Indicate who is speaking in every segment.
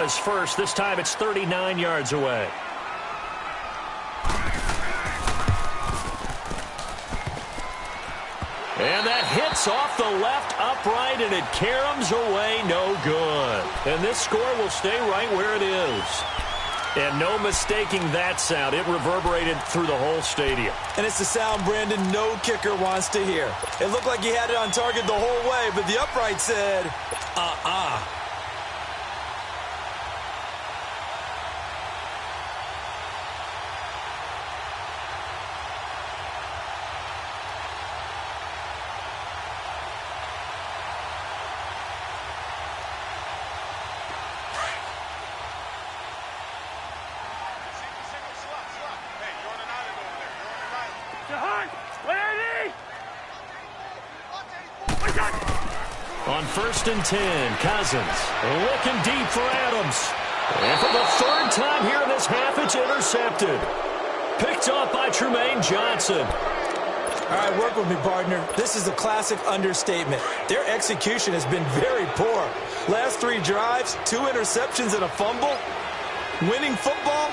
Speaker 1: on his first. This time it's 39 yards away. And that hits off the left upright, and it caroms away, no good. And this score will stay right where it is. And no mistaking that sound. It reverberated through the whole stadium.
Speaker 2: And it's the sound, Brandon, no kicker wants to hear. It looked like he had it on target the whole way, but the upright said,
Speaker 1: On 1st and 10, Cousins looking deep for Adams. And for the third time here in this half, it's intercepted. Picked off by Trumaine Johnson.
Speaker 2: All right, work with me, partner. This is a classic understatement. Their execution has been very poor. Last 3 drives, 2 interceptions and a fumble. Winning football?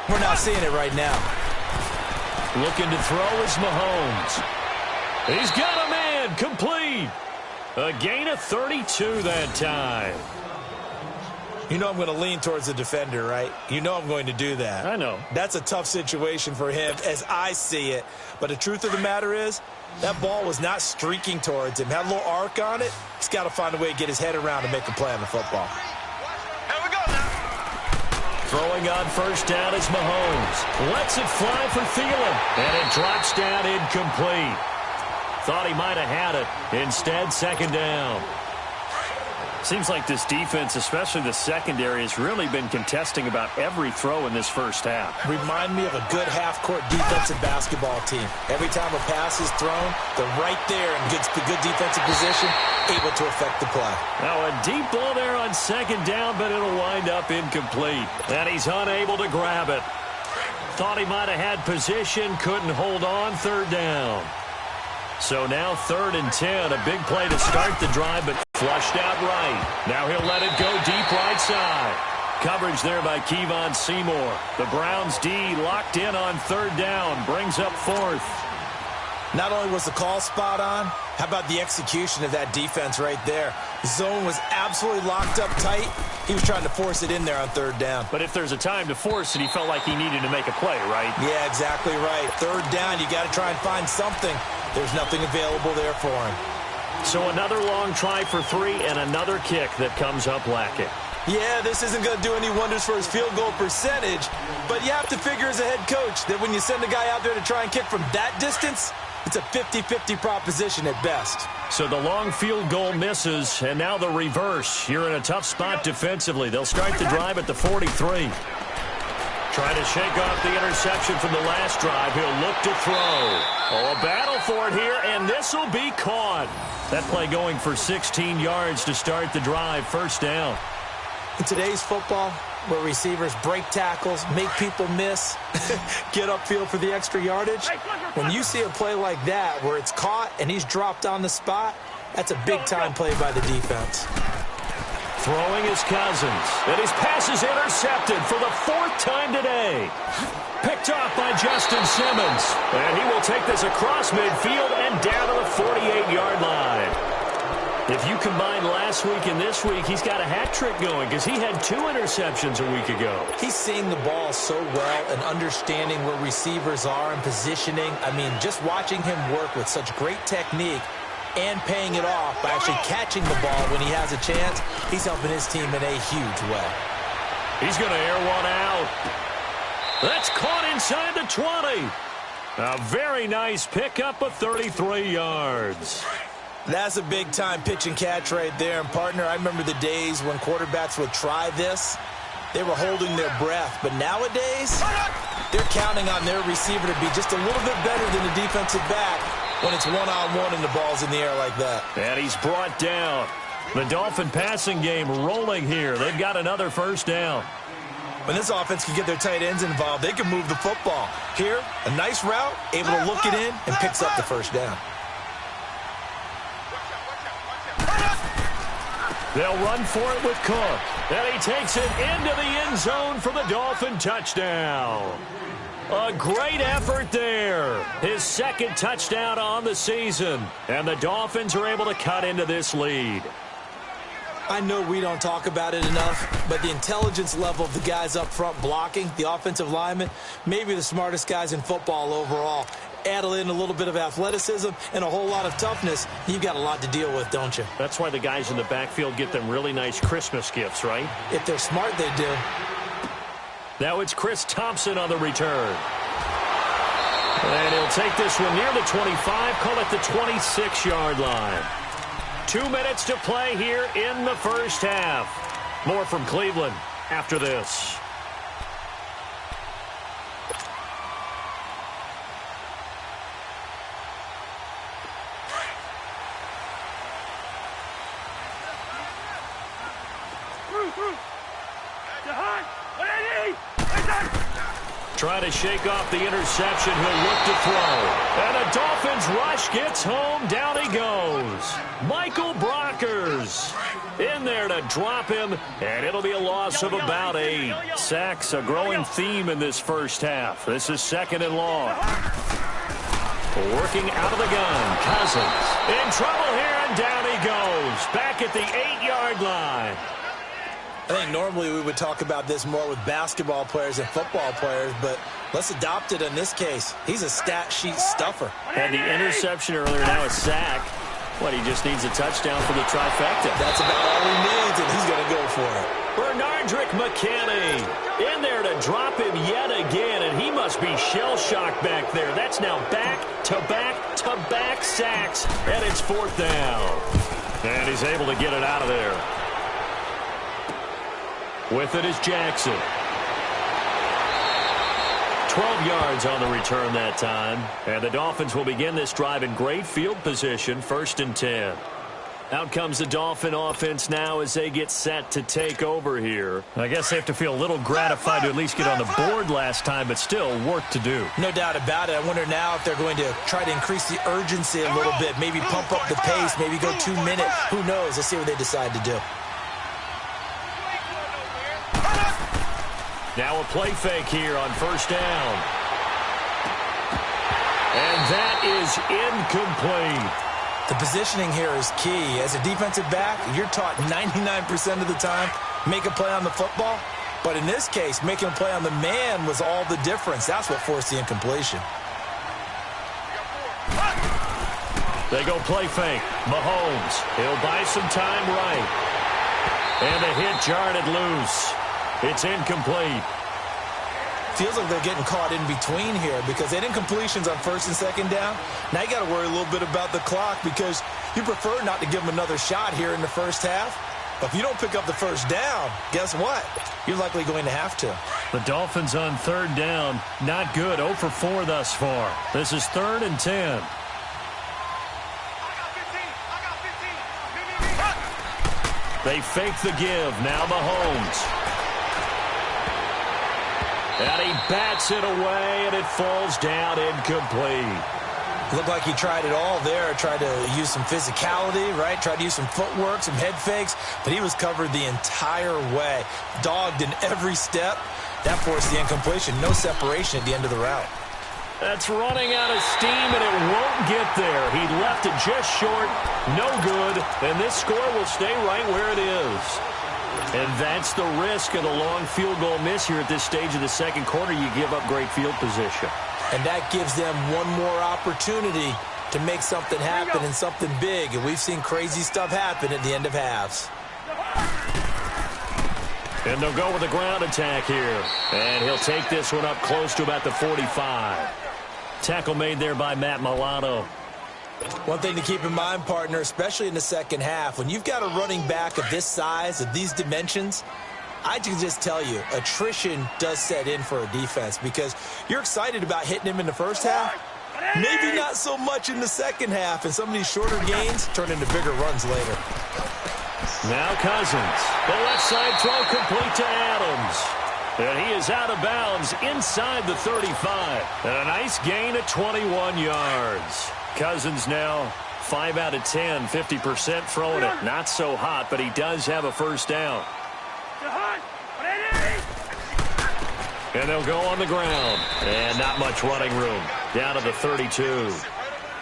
Speaker 2: We're not seeing it right now.
Speaker 1: Looking to throw is Mahomes. He's got a man, complete. A gain of 32 that time.
Speaker 2: You know I'm going to lean towards the defender, right? You know I'm going to do that.
Speaker 1: I know.
Speaker 2: That's a tough situation for him as I see it. But the truth of the matter is, that ball was not streaking towards him. Had a little arc on it. He's got to find a way to get his head around and make a play on the football.
Speaker 3: Here we go now.
Speaker 1: Throwing on 1st down is Mahomes. Lets it fly for Thielen. And it drops down incomplete. Thought he might have had it. Instead, 2nd down. Seems like this defense, especially the secondary, has really been contesting about every throw in this first half.
Speaker 2: Remind me of a good half-court defensive basketball team. Every time a pass is thrown, they're right there in good defensive position, able to affect the play.
Speaker 1: Now a deep ball there on 2nd down, but it'll wind up incomplete. And he's unable to grab it. Thought he might have had position, couldn't hold on, 3rd down. So now 3rd and 10, a big play to start the drive, but flushed out right. Now he'll let it go deep right side. Coverage there by Kevon Seymour. The Browns D locked in on 3rd down, brings up 4th.
Speaker 2: Not only was the call spot on, how about the execution of that defense right there? The zone was absolutely locked up tight. He was trying to force it in there on 3rd down.
Speaker 1: But if there's a time to force it, he felt like he needed to make a play, right?
Speaker 2: Yeah, exactly right. 3rd down, you got to try and find something. There's nothing available there for him.
Speaker 1: So another long try for 3 and another kick that comes up lacking.
Speaker 2: Yeah, this isn't going to do any wonders for his field goal percentage, but you have to figure as a head coach that when you send a guy out there to try and kick from that distance, it's a 50-50 proposition at best.
Speaker 1: So the long field goal misses, and now the reverse. You're in a tough spot defensively. They'll start the drive at the 43. Trying to shake off the interception from the last drive. He'll look to throw. Oh, a battle for it here, and this will be caught. That play going for 16 yards to start the drive. 1st down.
Speaker 2: In today's football, where receivers break tackles, make people miss, get upfield for the extra yardage, when you see a play like that where it's caught and he's dropped on the spot, that's a big-time play by the defense.
Speaker 1: Throwing is Cousins, and his pass is intercepted for the 4th time today. Picked off by Justin Simmons, and he will take this across midfield and down to the 48-yard line. If you combine last week and this week, he's got a hat trick going because he had 2 interceptions a week ago.
Speaker 2: He's seeing the ball so well and understanding where receivers are and positioning. I mean, just watching him work with such great technique and paying it off by actually catching the ball when he has a chance, he's helping his team in a huge way.
Speaker 1: He's going to air one out. That's caught inside the 20. A very nice pickup of 33 yards.
Speaker 2: That's a big-time pitch and catch right there. And, partner, I remember the days when quarterbacks would try this. They were holding their breath. But nowadays, they're counting on their receiver to be just a little bit better than the defensive back when it's one-on-one and the ball's in the air like that.
Speaker 1: And he's brought down. The Dolphin passing game rolling here. They've got another 1st down.
Speaker 2: When this offense can get their tight ends involved, they can move the football. Here, a nice route, able to look it in, and picks up the 1st down.
Speaker 1: They'll run for it with Cook. And he takes it into the end zone for the Dolphin touchdown. A great effort there. His second touchdown on the season. And the Dolphins are able to cut into this lead.
Speaker 2: I know we don't talk about it enough, but the intelligence level of the guys up front blocking, the offensive linemen, maybe the smartest guys in football overall. Add in a little bit of athleticism and a whole lot of toughness, you've got a lot to deal with, don't you?
Speaker 1: That's why the guys in the backfield get them really nice Christmas gifts, right?
Speaker 2: If they're smart, they do.
Speaker 1: Now it's Chris Thompson on the return. And he'll take this one near the 25, call it the 26-yard line. 2 minutes to play here in the first half. More from Cleveland after this. Trying to shake off the interception. He'll look to throw. And a Dolphins rush gets home. Down he goes. Michael Brockers in there to drop him. And it'll be a loss of about 8. Sacks, a growing theme in this first half. This is 2nd and long. Working out of the gun. Cousins in trouble here, and down he goes. Back at the 8-yard line.
Speaker 2: I think normally we would talk about this more with basketball players and football players, but let's adopt it in this case. He's a stat sheet stuffer.
Speaker 1: Had the interception earlier, now a sack. What, he just needs a touchdown for the trifecta.
Speaker 2: That's about all he needs, and he's going to go for it.
Speaker 1: Bernardrick McKinney in there to drop him yet again, and he must be shell-shocked back there. That's now back-to-back-to-back sacks, and it's 4th down. And he's able to get it out of there. With it is Jackson. 12 yards on the return that time. And the Dolphins will begin this drive in great field position, 1st and 10. Out comes the Dolphin offense now as they get set to take over here. I guess they have to feel a little gratified to at least get on the board last time, but still work to do.
Speaker 2: No doubt about it. I wonder now if they're going to try to increase the urgency a little bit, maybe pump up the pace, maybe go 2 minutes. Who knows? Let's see what they decide to do.
Speaker 1: Now a play fake here on 1st down. And that is incomplete.
Speaker 2: The positioning here is key. As a defensive back, you're taught 99% of the time, make a play on the football. But in this case, making a play on the man was all the difference. That's what forced the incompletion.
Speaker 1: They go play fake. Mahomes. He'll buy some time right. And the hit jarred it loose. It's incomplete.
Speaker 2: Feels like they're getting caught in between here because they had incompletions on 1st and 2nd down. Now you got to worry a little bit about the clock because you prefer not to give them another shot here in the first half. But if you don't pick up the 1st down, guess what? You're likely going to have to.
Speaker 1: The Dolphins on 3rd down. Not good. 0 for 4 thus far. This is 3rd and 10. They fake the give. Now Mahomes. And he bats it away, and it falls down incomplete.
Speaker 2: Looked like he tried it all there, tried to use some physicality, right? Tried to use some footwork, some head fakes, but he was covered the entire way. Dogged in every step. That forced the incompletion. No separation at the end of the route.
Speaker 1: That's running out of steam, and it won't get there. He left it just short. No good, and this score will stay right where it is. And that's the risk of the long field goal miss here at this stage of the 2nd quarter. You give up great field position.
Speaker 2: And that gives them one more opportunity to make something happen and something big. And we've seen crazy stuff happen at the end of halves.
Speaker 1: And they'll go with a ground attack here. And he'll take this one up close to about the 45. Tackle made there by Matt Milano.
Speaker 2: One thing to keep in mind, partner, especially in the 2nd half, when you've got a running back of this size, of these dimensions, I can just tell you, attrition does set in for a defense because you're excited about hitting him in the 1st half, maybe not so much in the 2nd half, and some of these shorter gains turn into bigger runs later.
Speaker 1: Now Cousins. The left side throw complete to Adams. And he is out of bounds inside the 35. And a nice gain at 21 yards. Cousins now 5 out of 10, 50% throwing it. Not so hot, but he does have a first down. And they'll go on the ground. And not much running room. Down to the 32.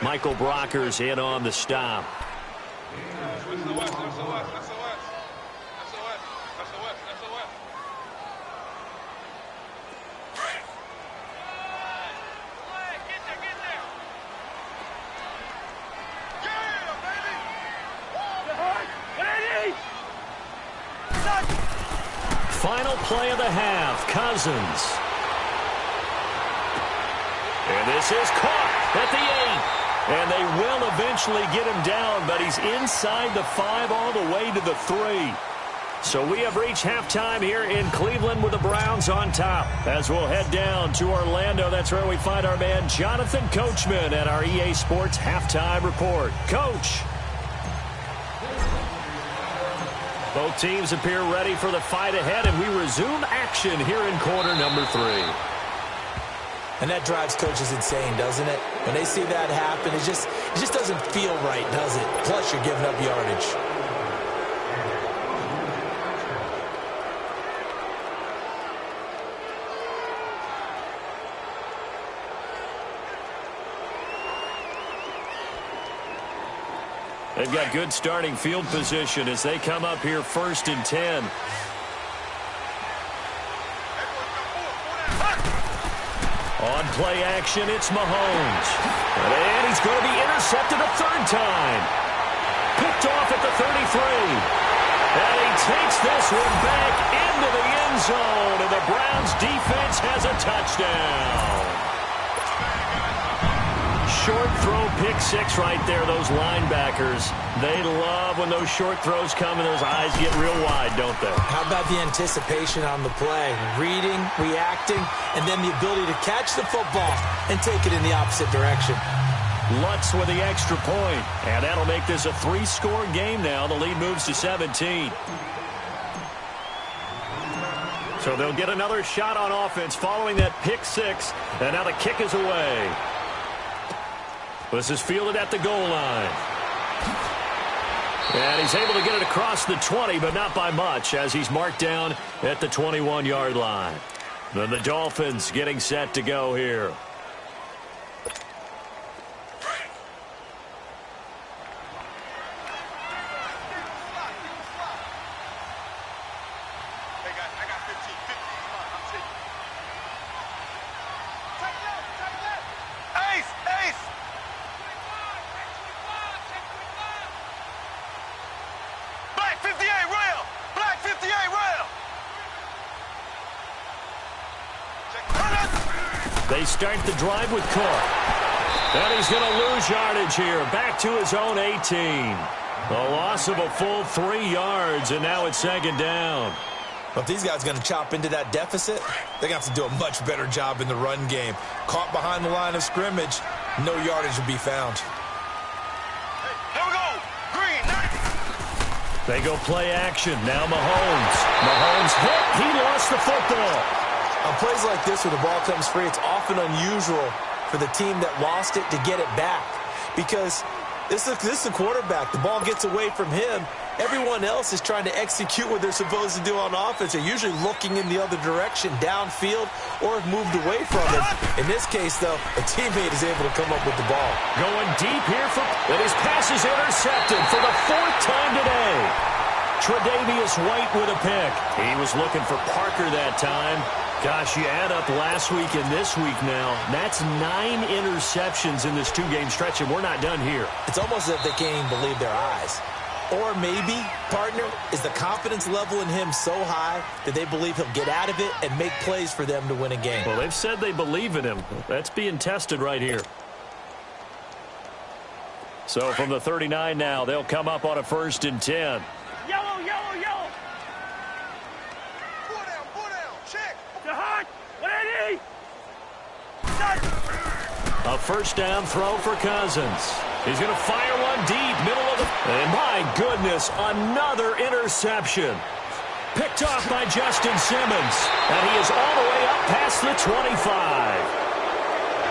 Speaker 1: Michael Brocker's in on the stop. Final play of the half, Cousins. And this is caught at the 8. And they will eventually get him down, but he's inside the 5 all the way to the 3. So we have reached halftime here in Cleveland with the Browns on top. As we'll head down to Orlando, that's where we find our man Jonathan Coachman at our EA Sports Halftime Report. Coach. Both teams appear ready for the fight ahead, and we resume action here in quarter number 3.
Speaker 2: And that drives coaches insane, doesn't it? When they see that happen, it just doesn't feel right, does it? Plus, you're giving up yardage.
Speaker 1: They've got good starting field position as they come up here 1st and 10. On play action, it's Mahomes. And he's going to be intercepted a 3rd time. Picked off at the 33. And he takes this one back into the end zone. And the Browns defense has a touchdown. Short throw, pick 6 right there, those linebackers. They love when those short throws come and those eyes get real wide, don't they?
Speaker 2: How about the anticipation on the play? Reading, reacting, and then the ability to catch the football and take it in the opposite direction.
Speaker 1: Lutz with the extra point, and that'll make this a 3-score game now. The lead moves to 17. So they'll get another shot on offense following that pick 6, and now the kick is away. This is fielded at the goal line. And he's able to get it across the 20, but not by much, as he's marked down at the 21-yard line. Then the Dolphins getting set to go here. They start the drive with Cook. And he's going to lose yardage here. Back to his own 18. A loss of a full 3 yards, and now it's 2nd down.
Speaker 2: But if these guys are going to chop into that deficit, they're going to have to do a much better job in the run game. Caught behind the line of scrimmage, no yardage will be found.
Speaker 3: Here we go. Green.
Speaker 1: They go play action. Now Mahomes. Mahomes hit. He lost the football.
Speaker 2: On plays like this where the ball comes free, it's often unusual for the team that lost it to get it back. Because this is the quarterback. The ball gets away from him. Everyone else is trying to execute what they're supposed to do on offense. They're usually looking in the other direction, downfield, or have moved away from him. In this case, though, a teammate is able to come up with the ball.
Speaker 1: Going deep here, and his pass is intercepted for the 4th time today. Tre'Davious White with a pick. He was looking for Parker that time. Gosh, you add up last week and this week now, that's 9 interceptions in this 2-game stretch, and we're not done here.
Speaker 2: It's almost as if they can't even believe their eyes. Or maybe, partner, is the confidence level in him so high that they believe he'll get out of it and make plays for them to win a game.
Speaker 1: Well, they've said they believe in him. That's being tested right here. So from the 39 now, they'll come up on a 1st and 10.
Speaker 3: Yellow, yellow, yellow. Pull down, check. The hot, 180.
Speaker 1: A 1st down throw for Cousins. He's going to fire one deep, middle of the... And my goodness, another interception. Picked off by Justin Simmons. And he is all the way up past the 25.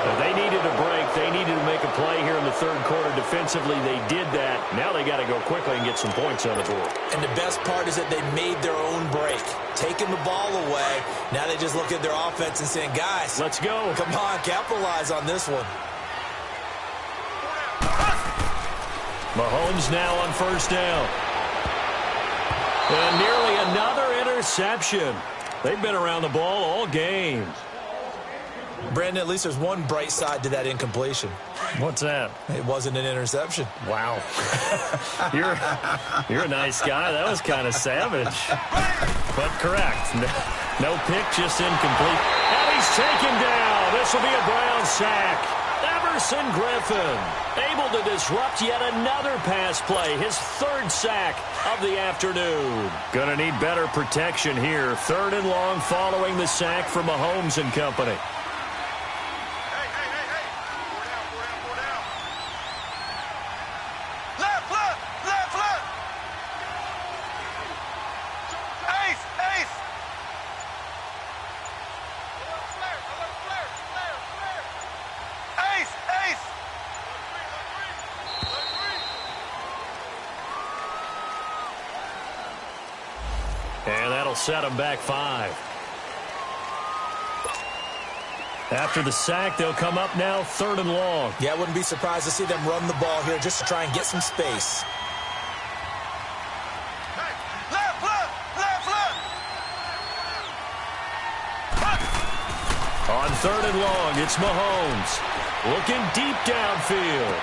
Speaker 1: They needed a break. They needed to make a play here in the third quarter. Defensively, they did that. Now they got to go quickly and get some points on the board.
Speaker 2: And the best part is that they made their own break, taking the ball away. Now they just look at their offense and saying, guys,
Speaker 1: let's go.
Speaker 2: Come on, capitalize on this one.
Speaker 1: Mahomes now on first down. And nearly another interception. They've been around the ball all game.
Speaker 2: Brandon, at least there's one bright side to that incompletion.
Speaker 1: What's that?
Speaker 2: It wasn't an interception.
Speaker 1: Wow. You're a nice guy. That was kind of savage. But correct. No pick, just incomplete. And he's taken down. This will be a Brown sack. Everson Griffin able to disrupt yet another pass play. His third sack of the afternoon. Gonna need better protection here. Third and long following the sack from Mahomes and company. And that'll set them back 5. After the sack, they'll come up now third and long.
Speaker 2: Yeah, I wouldn't be surprised to see them run the ball here just to try and get some space.
Speaker 1: On third and long, it's Mahomes. Looking deep downfield.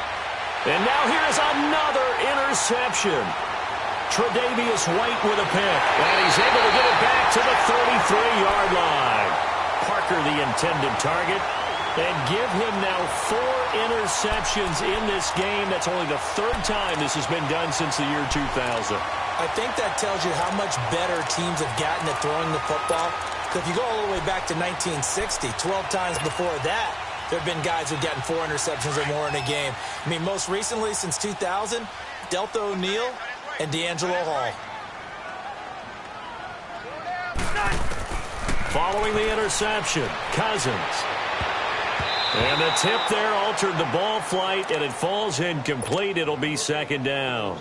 Speaker 1: And now here's another interception. Tre'Davious White with a pick. And he's able to get it back to the 33-yard line. Parker, the intended target. And give him now 4 interceptions in this game. That's only the third time this has been done since the year 2000.
Speaker 2: I think that tells you how much better teams have gotten at throwing the football. Because if you go all the way back to 1960, 12 times before that, there have been guys who've gotten 4 interceptions or more in a game. I mean, most recently, since 2000, Delta O'Neal and D'Angelo Hall.
Speaker 1: Following the interception, Cousins. And the tip there altered the ball flight, and it falls incomplete. It'll be second down.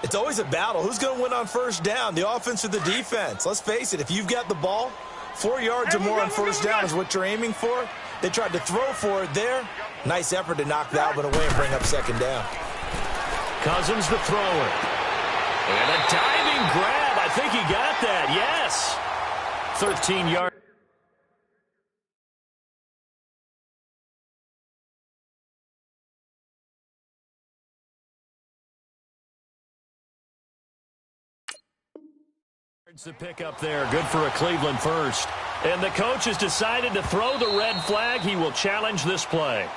Speaker 2: It's always a battle. Who's going to win on first down, the offense or the defense? Let's face it, if you've got the ball, 4 yards or more on first down is what you're aiming for. They tried to throw for it there. Nice effort to knock that one away and bring up second down.
Speaker 1: Cousins the thrower. And a diving grab. I think he got that. Yes. 13 yards. The pick up there. Good for a Cleveland first. And the coach has decided to throw the red flag. He will challenge this play.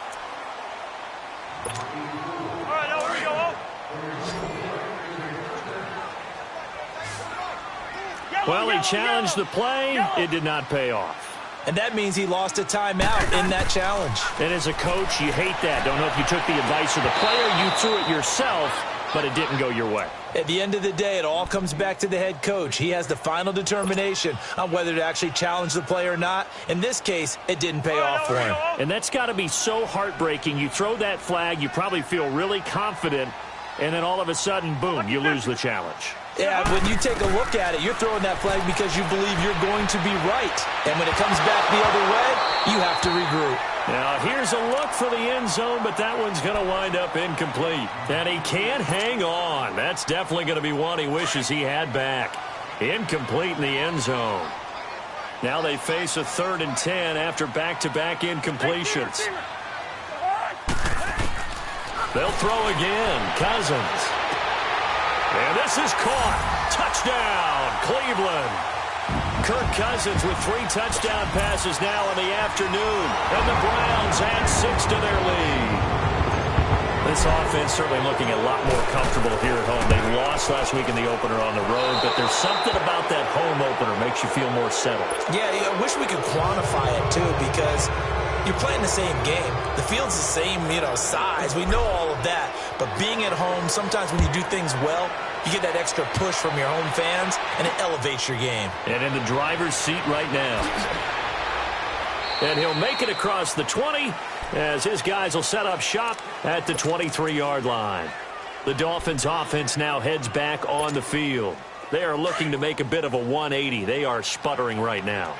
Speaker 1: Well, he challenged the play. It did not pay off.
Speaker 2: And that means he lost a timeout in that challenge.
Speaker 1: And as a coach, you hate that. Don't know if you took the advice of the player. You threw it yourself, but it didn't go your way.
Speaker 2: At the end of the day, it all comes back to the head coach. He has the final determination on whether to actually challenge the play or not. In this case, it didn't pay off for him.
Speaker 1: And that's got to be so heartbreaking. You throw that flag, you probably feel really confident, and then all of a sudden, boom, you lose the challenge.
Speaker 2: Yeah, when you take a look at it, you're throwing that flag because you believe you're going to be right. And when it comes back the other way, you have to regroup.
Speaker 1: Now, here's a look for the end zone, but that one's going to wind up incomplete. And he can't hang on. That's definitely going to be one he wishes he had back. Incomplete in the end zone. Now they face a 3rd and 10 after back-to-back incompletions. They'll throw again. Cousins. And this is caught. Touchdown, Cleveland. Kirk Cousins with 3 touchdown passes now in the afternoon. And the Browns add 6 to their lead. This offense certainly looking a lot more comfortable here at home. They lost last week in the opener on the road, but there's something about that home opener makes you feel more settled.
Speaker 2: Yeah, I wish we could quantify it, too, because you're playing the same game. The field's the same, size. We know all of that. But being at home, sometimes when you do things well, you get that extra push from your home fans, and it elevates your game.
Speaker 1: And in the driver's seat right now. And he'll make it across the 20 as his guys will set up shop at the 23-yard line. The Dolphins offense now heads back on the field. They are looking to make a bit of a 180. They are sputtering right now.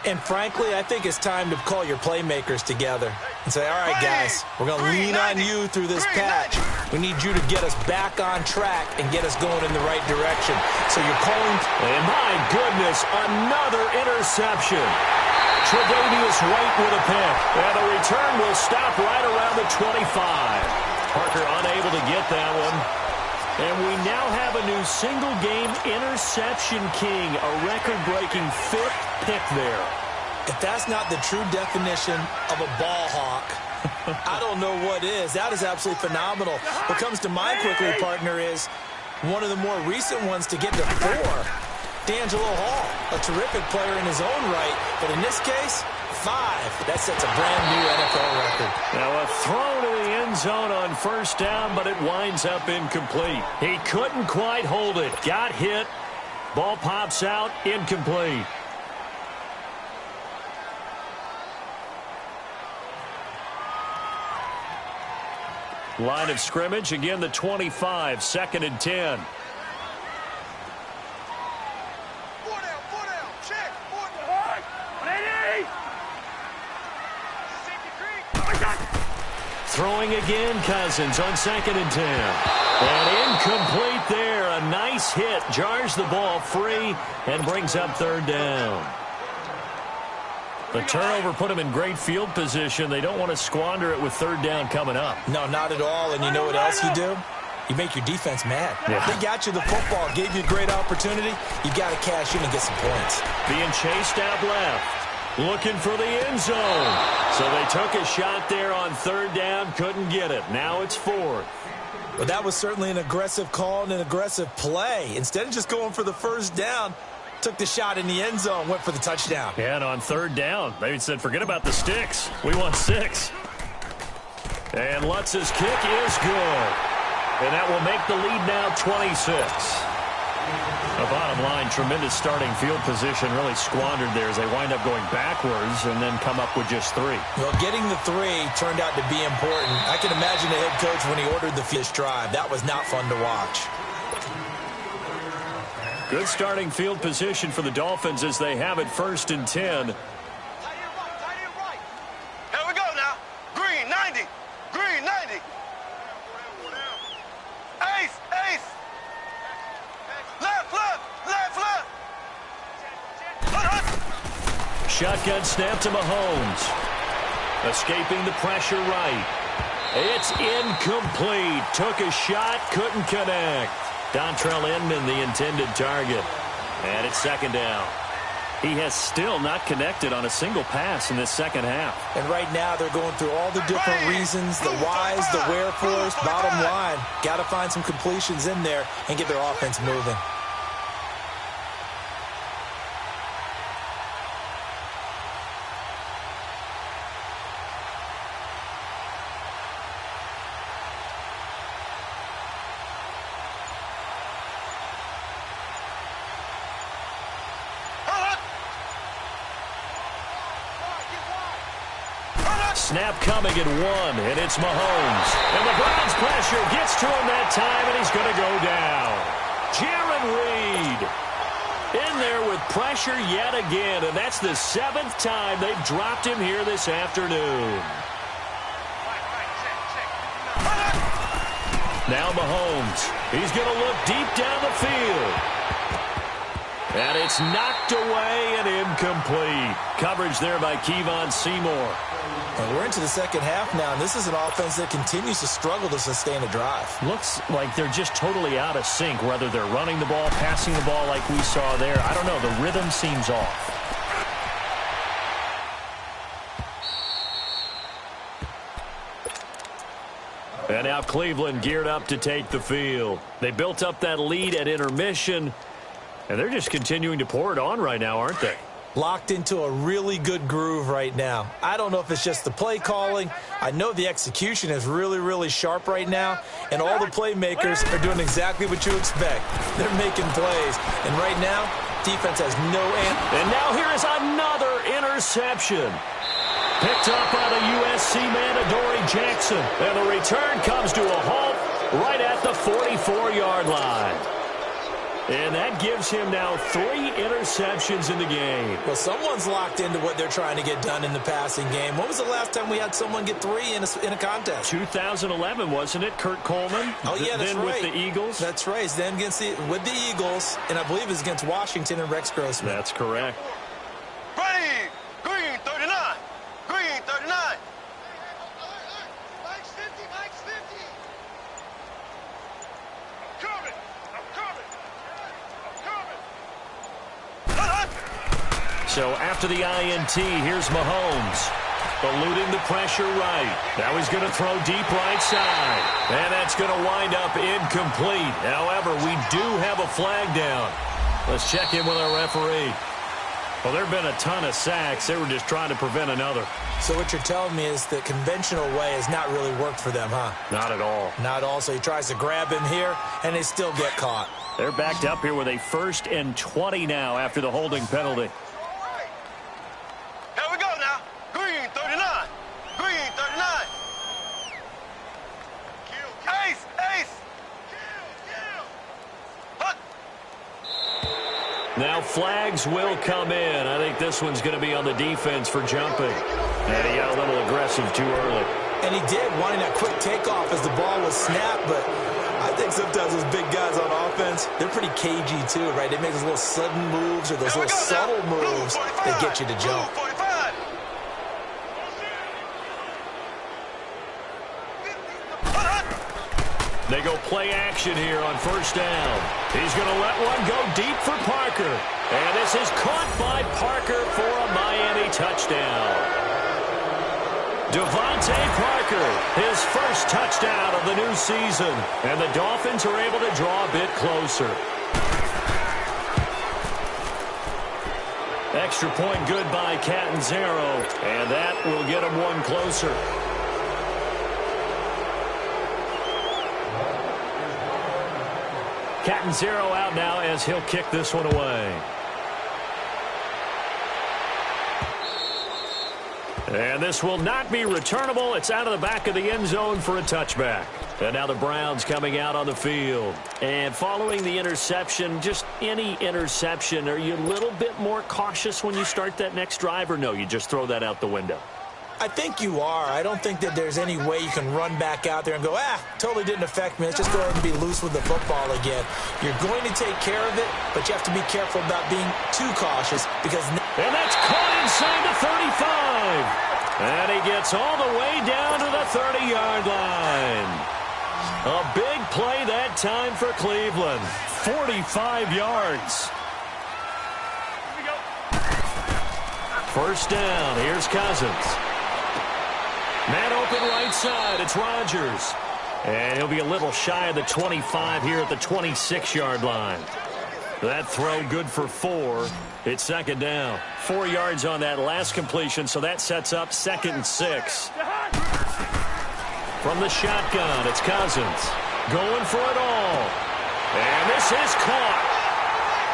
Speaker 2: And frankly, I think it's time to call your playmakers together and say, all right, guys, we're going to lean on you through this patch. We need you to get us back on track and get us going in the right direction. So you're calling.
Speaker 1: And my goodness, another interception. Tre'Davious White with a pick. And the return will stop right around the 25. Parker unable to get that one. And we now have a new single-game interception king, a record-breaking 5th pick there.
Speaker 2: If that's not the true definition of a ball hawk, I don't know what is. That is absolutely phenomenal. What comes to mind quickly, partner, is one of the more recent ones to get to 4. D'Angelo Hall, a terrific player in his own right, but in this case, 5. That sets a brand-new NFL record.
Speaker 1: Now a throw to the end zone on first down, but it winds up incomplete. He couldn't quite hold it. Got hit. Ball pops out, incomplete. Line of scrimmage, again the 25, 2nd and 10. Throwing again, Cousins on 2nd and 10. And incomplete there. A nice hit. Jars the ball free and brings up 3rd down. The turnover put them in great field position. They don't want to squander it with 3rd down coming up.
Speaker 2: No, not at all. And you know what else you do? You make your defense mad.
Speaker 1: Yeah.
Speaker 2: They got you the football, gave you a great opportunity. You got to cash in and get some points.
Speaker 1: Being chased out left. Looking for the end zone. So they took a shot there on 3rd down. Couldn't get it. Now it's 4th.
Speaker 2: But that was certainly an aggressive call and an aggressive play. Instead of just going for the 1st down, took the shot in the end zone, went for the touchdown.
Speaker 1: Yeah, and on 3rd down, they said, forget about the sticks. We want 6. And Lutz's kick is good. And that will make the lead now 26. The bottom line, tremendous starting field position, really squandered there as they wind up going backwards and then come up with just 3.
Speaker 2: Well, getting the 3 turned out to be important. I can imagine the head coach when he ordered the fish drive. That was not fun to watch.
Speaker 1: Good starting field position for the Dolphins as they have it 1st and 10.
Speaker 3: Tight end right. Here we go now. Green, 90. Green, 90. Ace, ace. Left, left, left, left.
Speaker 1: Shotgun snap to Mahomes. Escaping the pressure right. It's incomplete. Took a shot, couldn't connect. Dontrell Inman, the intended target. And it's 2nd down. He has still not connected on a single pass in this 2nd half.
Speaker 2: And right now they're going through all the different reasons, the whys, the wherefores. Bottom line, got to find some completions in there and get their offense moving.
Speaker 1: Snap coming at 1, and it's Mahomes. And the Browns pressure gets to him that time, and he's going to go down. Jaron Reed in there with pressure yet again, and that's the 7th time they've dropped him here this afternoon. Now Mahomes. He's going to look deep down the field. And it's knocked away and incomplete. Coverage there by Kevon Seymour.
Speaker 2: And we're into the 2nd half now, and this is an offense that continues to struggle to sustain a drive.
Speaker 1: Looks like they're just totally out of sync, whether they're running the ball, passing the ball like we saw there. I don't know. The rhythm seems off. And now Cleveland geared up to take the field. They built up that lead at intermission, and they're just continuing to pour it on right now, aren't they?
Speaker 2: Locked into a really good groove right now. I don't know if it's just the play calling. I know the execution is really, really sharp right now, and all the playmakers are doing exactly what you expect. They're making plays, and right now, Defense has no answer.
Speaker 1: And now here is another interception. Picked up by the USC man, Adoree Jackson. And the return comes to a halt right at the 44-yard line. And that gives him now 3 interceptions in the game.
Speaker 2: Well, someone's locked into what they're trying to get done in the passing game. When was the last time we had someone get 3 in a contest?
Speaker 1: 2011, wasn't it? Kurt Coleman?
Speaker 2: Oh, yeah, that's
Speaker 1: then
Speaker 2: right.
Speaker 1: With the Eagles?
Speaker 2: That's right. Then with the Eagles, and I believe it's against Washington and Rex Grossman.
Speaker 1: That's correct.
Speaker 3: Ready. Green 39. Green 39.
Speaker 1: So after the INT, here's Mahomes. Eluding the pressure right. Now he's going to throw deep right side. And that's going to wind up incomplete. However, we do have a flag down. Let's check in with our referee. Well, there have been a ton of sacks. They were just trying to prevent another.
Speaker 2: So what you're telling me is the conventional way has not really worked for them, huh?
Speaker 1: Not at all.
Speaker 2: Not at all. So he tries to grab him here, and they still get caught.
Speaker 1: They're backed up here with a 1st and 20 now after the holding penalty.
Speaker 3: Here we go now. Green 39. Green 39. Ace. Ace. Huck.
Speaker 1: Now flags will come in. I think this one's going to be on the defense for jumping. And he got a little aggressive too early.
Speaker 2: And he did, wanting that quick takeoff as the ball was snapped, but I think sometimes those big guys on offense, they're pretty cagey too, right? They make those little sudden moves or those little subtle moves that get you to jump.
Speaker 1: They go play action here on 1st down. He's going to let one go deep for Parker. And this is caught by Parker for a Miami touchdown. Devontae Parker, his first touchdown of the new season. And the Dolphins are able to draw a bit closer. Extra point good by Catanzaro. And that will get him one closer. Catanzaro out now as he'll kick this one away. And this will not be returnable. It's out of the back of the end zone for a touchback. And now the Browns coming out on the field. And following the interception, just any interception, are you a little bit more cautious when you start that next drive, or no, you just throw that out the window?
Speaker 2: I think you are. I don't think that there's any way you can run back out there and go, totally didn't affect me. Let's just go ahead and be loose with the football again. You're going to take care of it, but you have to be careful about being too cautious because...
Speaker 1: And that's caught inside the 35. And he gets all the way down to the 30-yard line. A big play that time for Cleveland. 45 yards.
Speaker 3: Here we go.
Speaker 1: 1st down. Here's Cousins. Man open right side. It's Rodgers. And he'll be a little shy of the 25 here at the 26-yard line. That throw good for 4. It's 2nd down. 4 yards on that last completion, so that sets up 2nd and 6. From the shotgun, it's Cousins. Going for it all. And this is caught.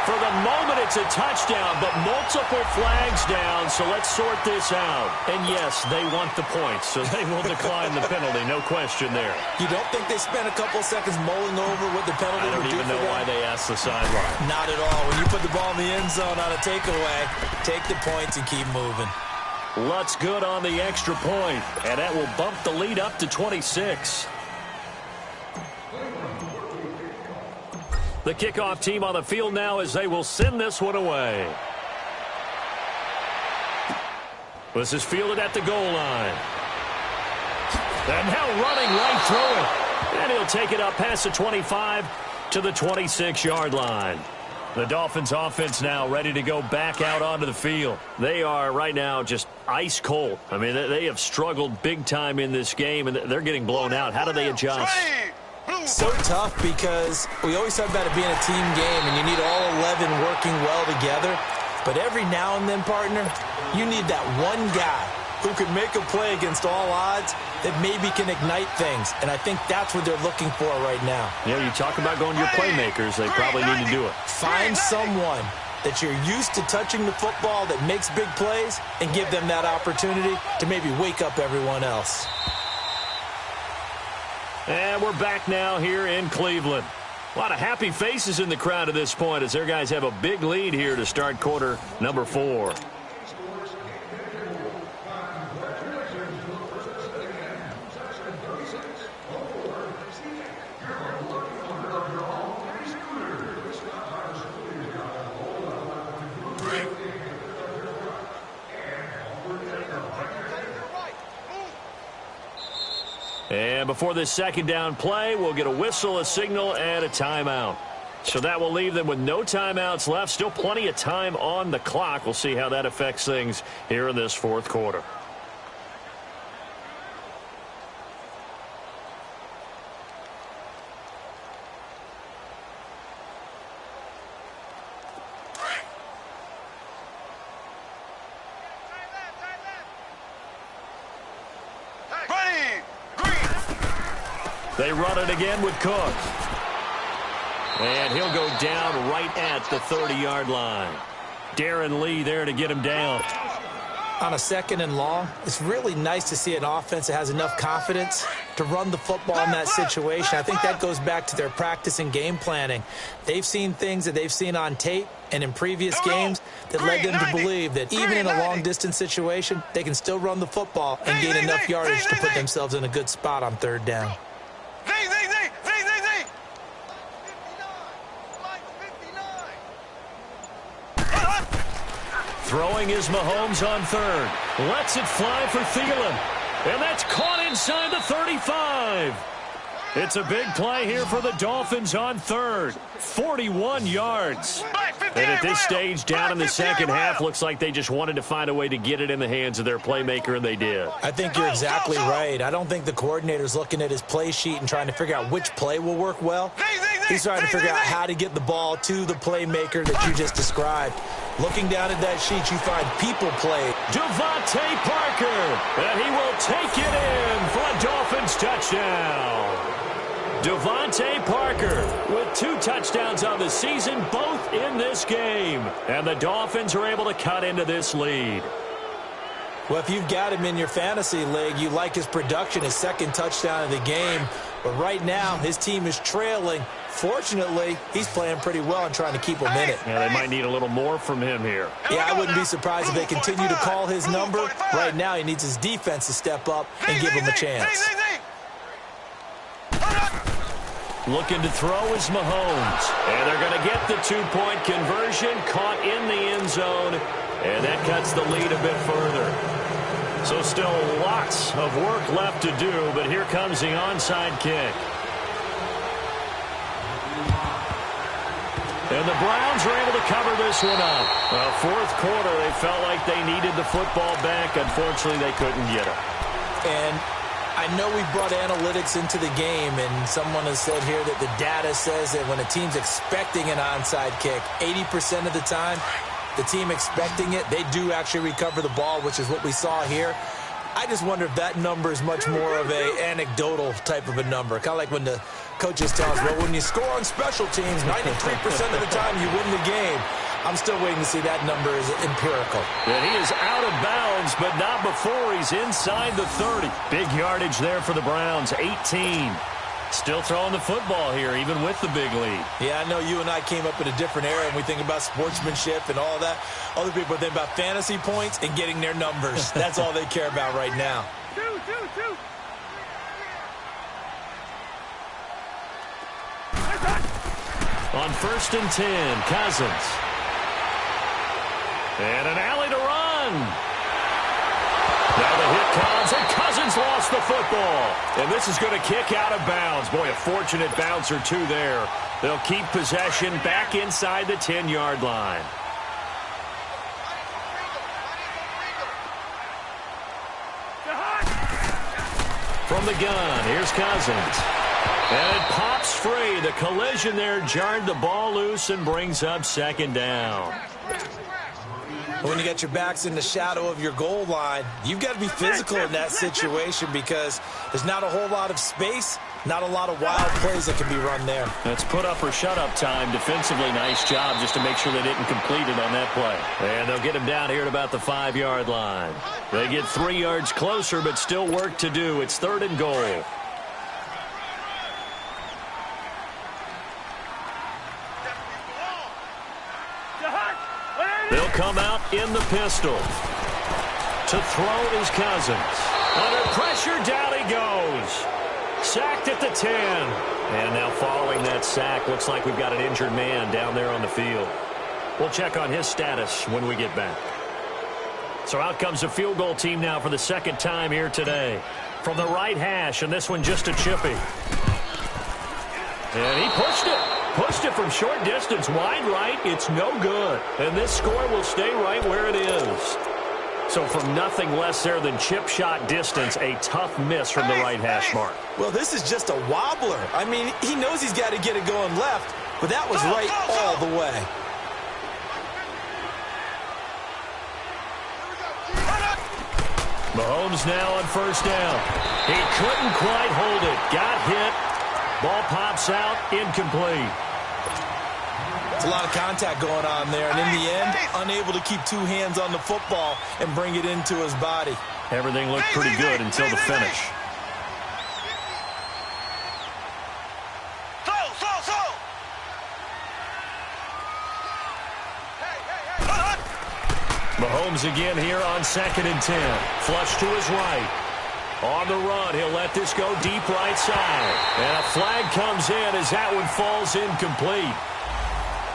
Speaker 1: For the moment, it's a touchdown, but multiple flags down, so let's sort this out. And yes, they want the points, so they will decline the penalty, no question there.
Speaker 2: You don't think they spent a couple seconds mulling over what the penalty would do for them?
Speaker 1: I don't even know why they asked the sideline.
Speaker 2: Not at all. When you put the ball in the end zone on a takeaway, take the points and keep moving.
Speaker 1: Lutz good on the extra point, and that will bump the lead up to 26. The kickoff team on the field now as they will send this one away. This is fielded at the goal line. And now running right through it. And he'll take it up past the 25 to the 26-yard line. The Dolphins offense now ready to go back out onto the field. They are right now just ice cold. I mean, they have struggled big time in this game, and they're getting blown out. How do they adjust?
Speaker 2: So tough because we always talk about it being a team game, and you need all 11 working well together. But every now and then, partner, you need that one guy who can make a play against all odds that maybe can ignite things. And I think that's what they're looking for right now.
Speaker 1: Yeah, you talk about going to your playmakers. They probably need to do it.
Speaker 2: Find someone that you're used to touching the football that makes big plays and give them that opportunity to maybe wake up everyone else.
Speaker 1: And we're back now here in Cleveland. A lot of happy faces in the crowd at this point as their guys have a big lead here to start quarter number 4. And before this second down play, we'll get a whistle, a signal, and a timeout. So that will leave them with no timeouts left. Still plenty of time on the clock. We'll see how that affects things here in this fourth quarter. They run it again with Cook. And he'll go down right at the 30-yard line. Darren Lee there to get him down.
Speaker 2: On a second and long, it's really nice to see an offense that has enough confidence to run the football in that situation. I think that goes back to their practice and game planning. They've seen things that they've seen on tape and in previous games that led them to believe that even in a long-distance situation, they can still run the football and gain enough yardage to put themselves in a good spot on third down.
Speaker 1: Throwing is Mahomes on third. Lets it fly for Thielen. And that's caught inside the 35. It's a big play here for the Dolphins on third. 41 yards. And at this stage, down in the second half, looks like they just wanted to find a way to get it in the hands of their playmaker, and they did.
Speaker 2: I think you're exactly right. I don't think the coordinator's looking at his play sheet and trying to figure out which play will work well. He's trying to figure out how to get the ball to the playmaker that you just described. Looking down at that sheet, you find people play.
Speaker 1: Devontae Parker, and he will take it in for a Dolphins touchdown. Devontae Parker with 2 touchdowns on the season, both in this game. And the Dolphins are able to cut into this lead.
Speaker 2: Well, if you've got him in your fantasy league, you like his production, his second touchdown of the game. But right now, his team is trailing. Fortunately, he's playing pretty well and trying to keep him in it.
Speaker 1: Yeah, they might need a little more from him here.
Speaker 2: Yeah, I wouldn't be surprised if they continue to call his number. Right now, he needs his defense to step up and give him a chance.
Speaker 1: Looking to throw is Mahomes. And they're going to get the 2-point conversion, caught in the end zone. And that cuts the lead a bit further. So still lots of work left to do, but here comes the onside kick. And the Browns are able to cover this one up. Well, fourth quarter, they felt like they needed the football back. Unfortunately, they couldn't get it.
Speaker 2: And I know we brought analytics into the game, and someone has said here that the data says that when a team's expecting an onside kick, 80% of the time, the team expecting it, they do actually recover the ball, which is what we saw here. I just wonder if that number is much more of a anecdotal type of a number. Kind of like when the coaches tell us, well, when you score on special teams, 93% of the time you win the game. I'm still waiting to see that number is empirical.
Speaker 1: And he is out of bounds, but not before he's inside the 30. Big yardage there for the Browns, 18. Still throwing the football here, even with the big lead.
Speaker 2: Yeah, I know you and I came up in a different era, and we think about sportsmanship and all that. Other people think about fantasy points and getting their numbers. That's all they care about right now.
Speaker 1: On 1st and 10, Cousins. And an alley to run. Now the hit comes, and Cousins lost the football. And this is going to kick out of bounds. Boy, a fortunate bounce or two there. They'll keep possession back inside the 10-yard line. From the gun, here's Cousins. And it pops free. The collision there jarred the ball loose and brings up second down.
Speaker 2: When you got your backs in the shadow of your goal line, you've got to be physical in that situation because there's not a whole lot of space, not a lot of wild plays that can be run there.
Speaker 1: That's put up or shut up time. Defensively, nice job just to make sure they didn't complete it on that play. And they'll get him down here at about the 5-yard line. They get 3 yards closer, but still work to do. It's 3rd and goal. They'll come out in the pistol. To throw is Cousins. Under pressure, down he goes. Sacked at the 10. And now following that sack, looks like we've got an injured man down there on the field. We'll check on his status when we get back. So out comes the field goal team now for the 2nd time here today. From the right hash, and this one just a chippy. And he pushed it. Pushed it from short distance, wide right. It's no good. And this score will stay right where it is. So from nothing less there than chip shot distance, a tough miss from the right hash mark.
Speaker 2: Well, this is just a wobbler. I mean, he knows he's got to get it going left, but that was right all the way.
Speaker 1: Mahomes now on 1st down. He couldn't quite hold it. Got hit. Ball pops out, incomplete.
Speaker 2: It's a lot of contact going on there, and in the end, unable to keep 2 hands on the football and bring it into his body.
Speaker 1: Everything looked pretty good until the finish. Mahomes again here on 2nd and 10. Flush to his right. On the run, he'll let this go deep right side. And a flag comes in as that one falls incomplete.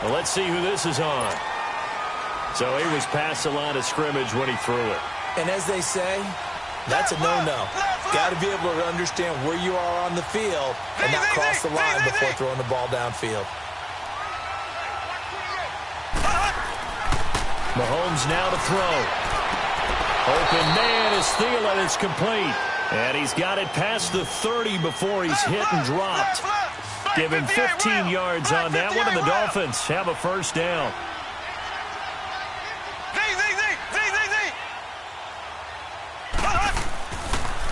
Speaker 1: Well, let's see who this is on. So he was past the line of scrimmage when he threw it.
Speaker 2: And as they say, that's a no-no. Got to be able to understand where you are on the field and not cross the line before throwing the ball downfield.
Speaker 1: Mahomes now to throw. Open man is Thielen. It's complete. And he's got it past the 30 before he's hit and dropped. Give him 15 yards on that one, and the Dolphins have a 1st down.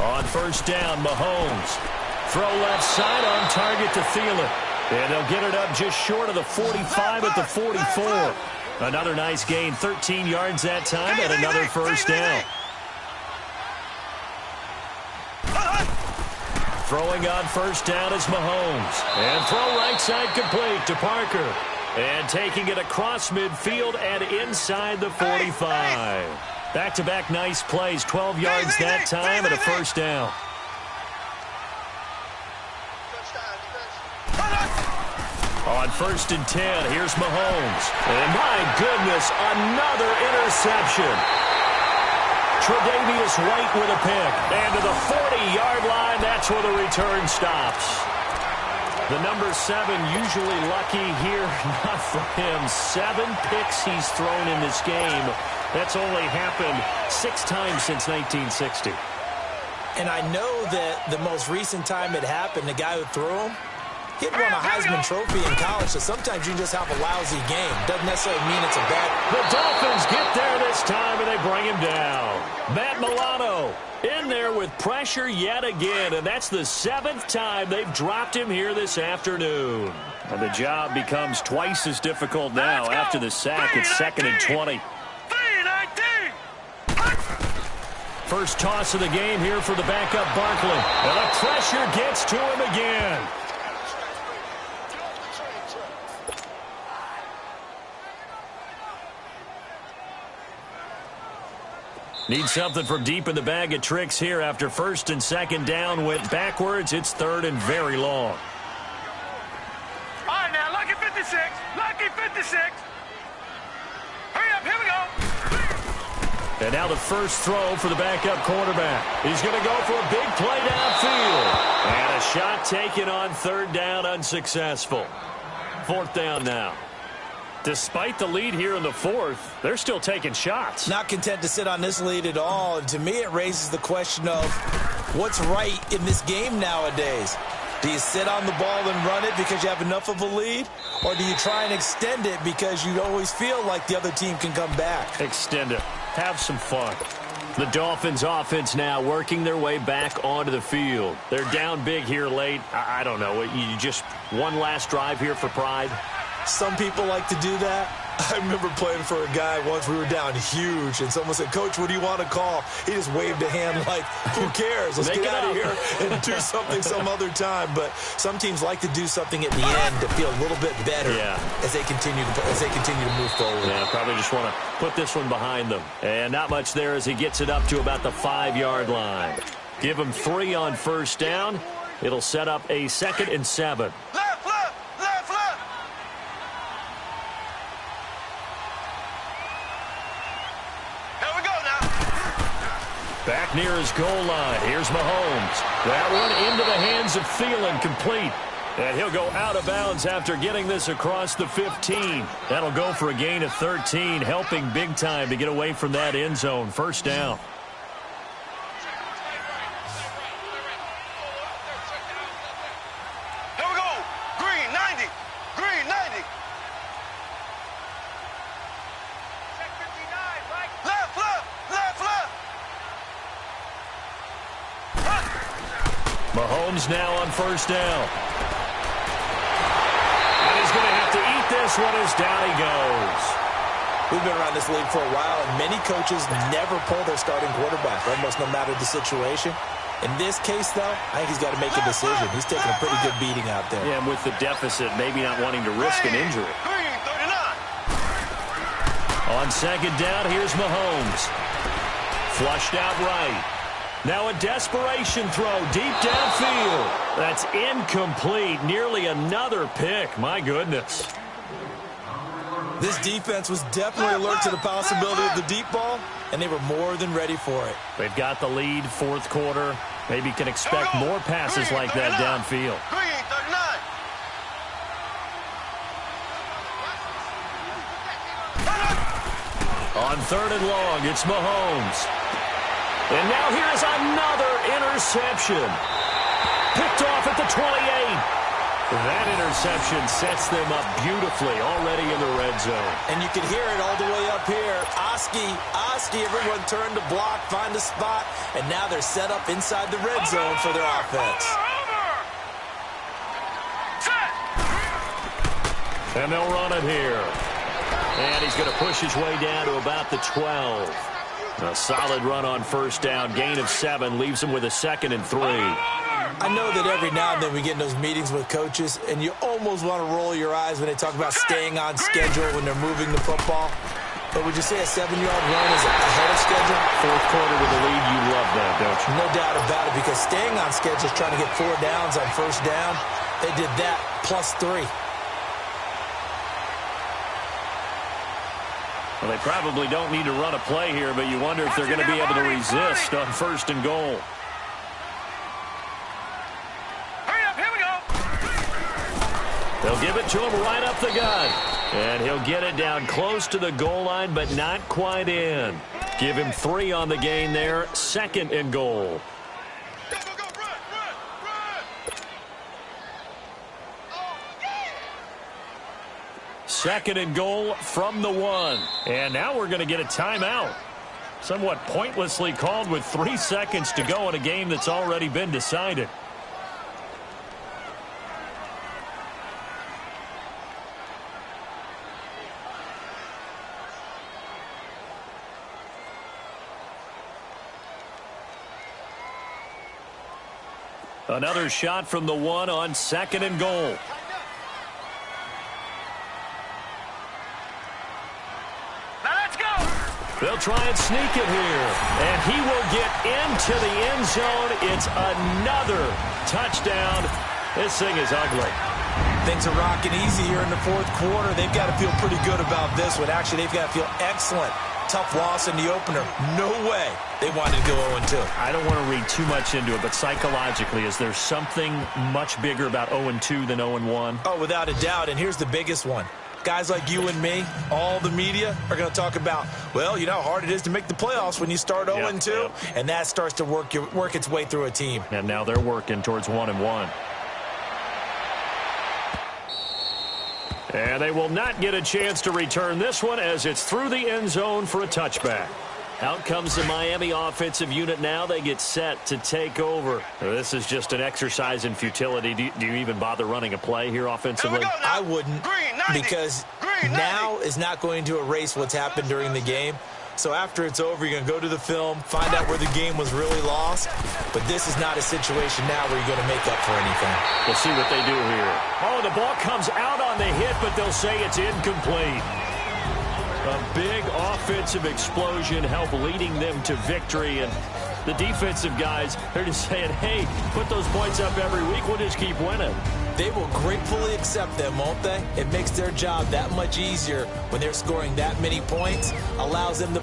Speaker 1: On 1st down, Mahomes. Throw left side on target to Thielen. And they'll get it up just short of the 45 at the 44. Another nice gain, 13 yards that time, and another 1st down. Throwing on 1st down is Mahomes. And throw right side complete to Parker. And taking it across midfield and inside the 45. Back-to-back nice plays, 12 yards that time and a 1st down. On 1st and 10, here's Mahomes. And my goodness, another interception. Tre'Davious White with a pick. And to the 40-yard line, that's where the return stops. The number 7 usually lucky here. Not for him. 7 picks he's thrown in this game. That's only happened 6 times since 1960.
Speaker 2: And I know that the most recent time it happened, the guy who threw him, he'd won a Heisman Trophy in college, so sometimes you just have a lousy game. Doesn't necessarily mean it's a bad.
Speaker 1: The Dolphins get there this time, and they bring him down. Matt Milano in there with pressure yet again, and that's the 7th time they've dropped him here this afternoon. And the job becomes twice as difficult now after the sack. It's 2nd and 20. First toss of the game here for the backup Barkley. And the pressure gets to him again. Need something from deep in the bag of tricks here after 1st and 2nd down went backwards. It's 3rd and very long.
Speaker 3: All right, now, lucky 56. Lucky 56. Hurry up, here we go.
Speaker 1: And now the first throw for the backup quarterback. He's going to go for a big play downfield. And a shot taken on 3rd down, unsuccessful. 4th down now. Despite the lead here in the 4th, they're still taking shots.
Speaker 2: Not content to sit on this lead at all. And to me, it raises the question of what's right in this game nowadays. Do you sit on the ball and run it because you have enough of a lead? Or do you try and extend it because you always feel like the other team can come back?
Speaker 1: Extend it. Have some fun. The Dolphins offense now working their way back onto the field. They're down big here late. I don't know. You just one last drive here for pride?
Speaker 2: Some people like to do that. I remember playing for a guy once. We were down huge, and someone said, "Coach, what do you want to call?" He just waved a hand like, who cares? Let's get out of here and do something some other time. But some teams like to do something at the end to feel a little bit better as they continue to move forward.
Speaker 1: Yeah, probably just want to put this one behind them. And not much there as he gets it up to about the 5-yard line. Give him 3 on first down. It'll set up a 2nd and 7. Back near his goal line. Here's Mahomes. That one into the hands of Thielen, complete. And he'll go out of bounds after getting this across the 15. That'll go for a gain of 13, helping big time to get away from that end zone. First down.
Speaker 3: Here we go. Green, 90. Green, 90. Check 59, right? Left, left, left, left.
Speaker 1: Mahomes now on first down. And he's going to have to eat this one as down he goes.
Speaker 2: We've been around this league for a while, and many coaches never pull their starting quarterback, almost no matter the situation. In this case, though, I think he's got to make a decision. He's taking a pretty good beating out there.
Speaker 1: Yeah, and with the deficit, maybe not wanting to risk an injury.
Speaker 3: Green, 39.
Speaker 1: On second down, here's Mahomes. Flushed out right. Now a desperation throw deep downfield. That's incomplete. Nearly another pick. My goodness.
Speaker 2: This defense was definitely alert to the possibility of the deep ball, and they were more than ready for it.
Speaker 1: They've got the lead, fourth quarter. Maybe can expect more passes like that downfield.
Speaker 3: Green, 39.
Speaker 1: On third and long, it's Mahomes. And now here's another interception. Picked off at the 28. That interception sets them up beautifully already in the red zone.
Speaker 2: And you can hear it all the way up here. Oski, everyone turned to block, find a spot, and now they're set up inside the red zone for their offense.
Speaker 1: And they'll run it here. And he's going to push his way down to about the 12. A solid run on first down. Gain of 7 leaves him with a 2nd and 3.
Speaker 2: I know that every now and then we get in those meetings with coaches, and you almost want to roll your eyes when they talk about staying on schedule when they're moving the football. But would you say a 7-yard run is ahead of schedule?
Speaker 1: Fourth quarter with the lead, you love that, don't you?
Speaker 2: No doubt about it, because staying on schedule is trying to get 4 downs on first down. They did that plus 3.
Speaker 1: Well, they probably don't need to run a play here, but you wonder if they're going to be able to resist on first and goal.
Speaker 3: Hurry up, here we go.
Speaker 1: They'll give it to him right up the gut. And he'll get it down close to the goal line, but not quite in. Give him 3 on the gain there. 2nd and goal.
Speaker 3: Go, go, go, run, run, run. Oh, yeah.
Speaker 1: 2nd and goal from the 1. And now we're going to get a timeout. Somewhat pointlessly called with 3 seconds to go in a game that's already been decided. Another shot from the 1 on 2nd and goal.
Speaker 3: Now let's go.
Speaker 1: They'll try and sneak it here. And he will get into the end zone. It's another touchdown. This thing is ugly.
Speaker 2: Things are rocking easy here in the fourth quarter. They've got to feel pretty good about this one. Actually, they've got to feel excellent. Tough loss in the opener. No way they wanted to go 0-2.
Speaker 1: I don't want to read too much into it, but psychologically, is there something much bigger about 0-2 than 0-1?
Speaker 2: Oh, without a doubt. And here's the biggest one. Guys like you and me, all the media, are going to talk about, well, you know how hard it is to make the playoffs when you start 0-2.
Speaker 1: Yep.
Speaker 2: And that starts to work its way through a team.
Speaker 1: And now they're working towards 1-1. And they will not get a chance to return this one as it's through the end zone for a touchback. Out comes the Miami offensive unit now. They get set to take over. This is just an exercise in futility. Do you even bother running a play here offensively?
Speaker 2: I wouldn't, because now is not going to erase what's happened during the game. So after it's over, you're going to go to the film, find out where the game was really lost. But this is not a situation now where you're going to make up for anything.
Speaker 1: We'll see what they do here. Oh, the ball comes out on the hit, but they'll say it's incomplete. A big offensive explosion helped leading them to victory. And the defensive guys, they're just saying, hey, put those points up every week. We'll just keep winning.
Speaker 2: They will gratefully accept them, won't they? It makes their job that much easier when they're scoring that many points. Allows them to